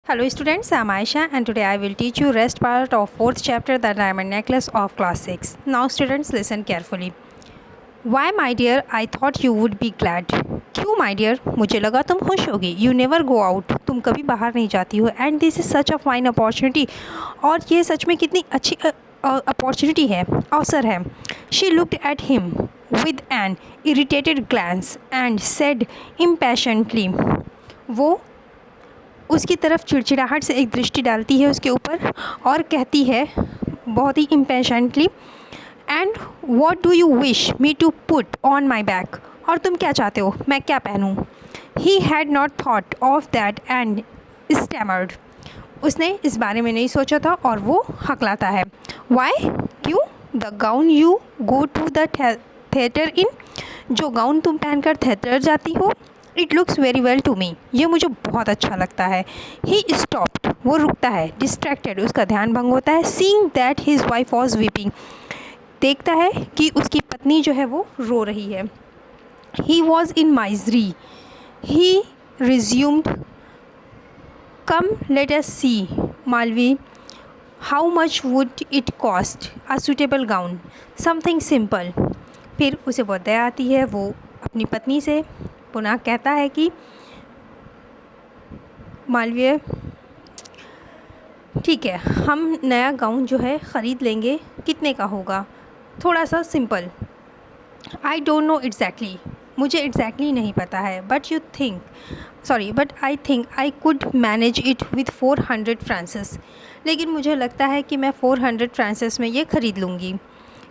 Hello students, I am Aisha and today I will teach you rest part of 4th chapter, the diamond necklace of class 6. Now students listen carefully. Why my dear, I thought you would be glad. क्यों my dear, मुझे लगा तुम खुश होगी. You never go out, तुम कभी बाहर नहीं जाती हो. And this is such a fine opportunity. और ये सच में कितनी अच्छी अपॉर्चुनिटी है, अवसर है. She looked at him with an irritated glance and said impatiently. वो उसकी तरफ चिड़चिड़ाहट से एक दृष्टि डालती है उसके ऊपर और कहती है बहुत ही impatiently, and what do you wish me to put on my back, और तुम क्या चाहते हो मैं क्या पहनूँ. He had not thought of that and stammered. उसने इस बारे में नहीं सोचा था और वो हकलाता है. वाई, क्यों. The gown you go to the theatre in, जो गाउन तुम पहनकर थिएटर जाती हो. It looks very well to me, ये मुझे बहुत अच्छा लगता है. ही स्टॉप्ड, वो रुकता है. डिस्ट्रैक्टेड, उसका ध्यान भंग होता है. Seeing that his wife was weeping, देखता है कि उसकी पत्नी जो है वो रो रही है. He was in misery. He resumed, come let us see Malvi, how much would it cost a suitable gown, something simple. फिर उसे बहुत दया आती है. वो अपनी पत्नी से पुनः कहता है कि मालवीय, ठीक है, हम नया गाउन जो है ख़रीद लेंगे. कितने का होगा. थोड़ा सा simple. I don't know exactly, मुझे एग्जैक्टली नहीं पता है. But I think I could manage it with 400 Française, लेकिन मुझे लगता है कि मैं 400 फ्रांसेस में ये ख़रीद लूँगी.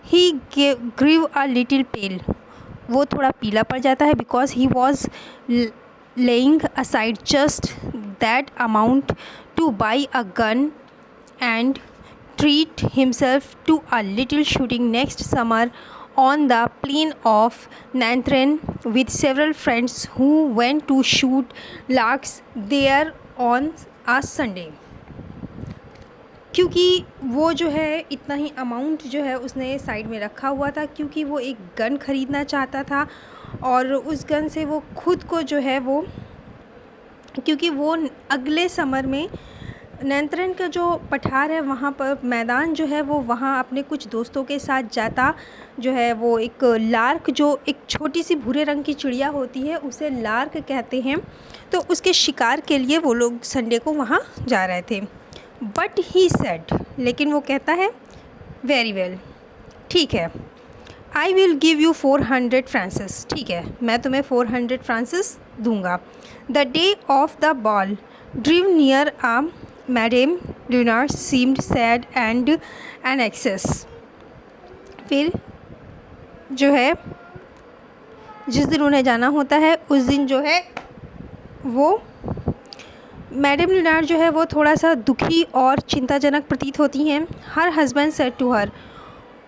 ही ग्रीव अ लिटिल पेल, वो थोड़ा पीला पड़ जाता है. Because he was laying aside just that amount to buy a gun and treat himself to a little shooting next summer on the plain of Nanterre with several friends who went to shoot larks there on a Sunday. क्योंकि वो जो है इतना ही amount जो है उसने side में रखा हुआ था, क्योंकि वो एक गन ख़रीदना चाहता था. और उस गन से वो खुद को जो है वो, क्योंकि वो अगले समर में नैंथरेन का जो पठार है वहाँ पर मैदान जो है वो वहाँ अपने कुछ दोस्तों के साथ जाता. जो है वो एक लार्क, जो एक छोटी सी भूरे रंग की चिड़िया होती है, उसे लार्क कहते हैं. तो उसके शिकार के लिए वो लोग संडे को वहाँ जा रहे थे. बट ही सेड, लेकिन वो कहता है वेरी वेल, ठीक है, I will give you 400 francs, ठीक है, मैं तुम्हें 400 फ्रांसेस दूंगा. The day of the ball drew near a madame Loisel seemed sad and an excess. फिर जो है जिस दिन उन्हें जाना होता है उस दिन जो है वो मैडम ल्यूनार जो है वो थोड़ा सा दुखी और चिंताजनक प्रतीत होती हैं. Her husband said to her,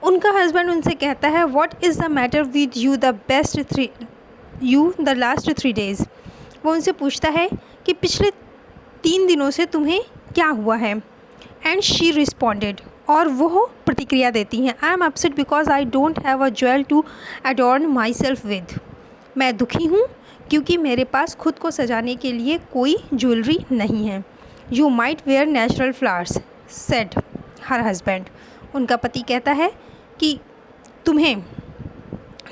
उनका हस्बैंड उनसे कहता है, what is the matter with you the last 3 days. वो उनसे पूछता है कि पिछले 3 दिनों से तुम्हें क्या हुआ है. एंड शी रिस्पॉन्डेड, और वो प्रतिक्रिया देती हैं, I am upset because I don't have a jewel to adorn myself with. मैं दुखी हूँ क्योंकि मेरे पास खुद को सजाने के लिए कोई ज्वेलरी नहीं है. You might wear natural flowers said her husband. उनका पति कहता है कि तुम्हें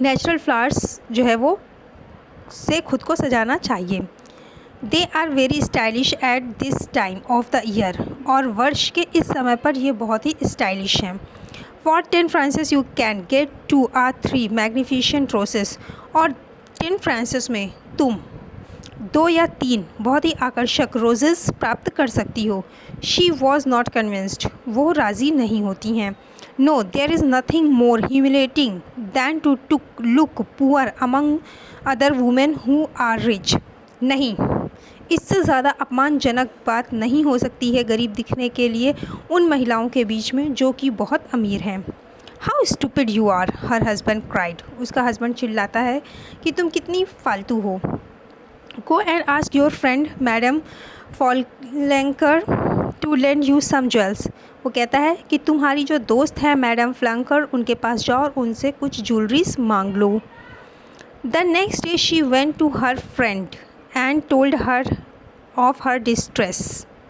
नेचुरल फ्लावर्स जो है वो से खुद को सजाना चाहिए. They are very stylish at this time of the year, और वर्ष के इस समय पर ये बहुत ही स्टाइलिश हैं. For 10 francs you can get 2 or 3 magnificent roses, और 10 फ्रांसेस में तुम 2 या 3 बहुत ही आकर्षक रोजेस प्राप्त कर सकती हो. शी वॉज नॉट कन्विंस्ड, वो राज़ी नहीं होती हैं. No, there is nothing more humiliating than to look poor among other women who are rich. नहीं, इससे ज़्यादा अपमानजनक बात नहीं हो सकती है गरीब दिखने के लिए उन महिलाओं के बीच में जो कि बहुत अमीर हैं. How stupid you are, her husband cried. उसका हस्बैंड चिल्लाता है कि तुम कितनी फालतू हो. Go and ask your friend madame Forestier to lend you some jewels. वो कहता है कि तुम्हारी जो दोस्त है मैडम फ्लैंकर, उनके पास जाओ और उनसे कुछ ज्वेलरीज मांग लो. The next day she went to her friend and told her of her distress.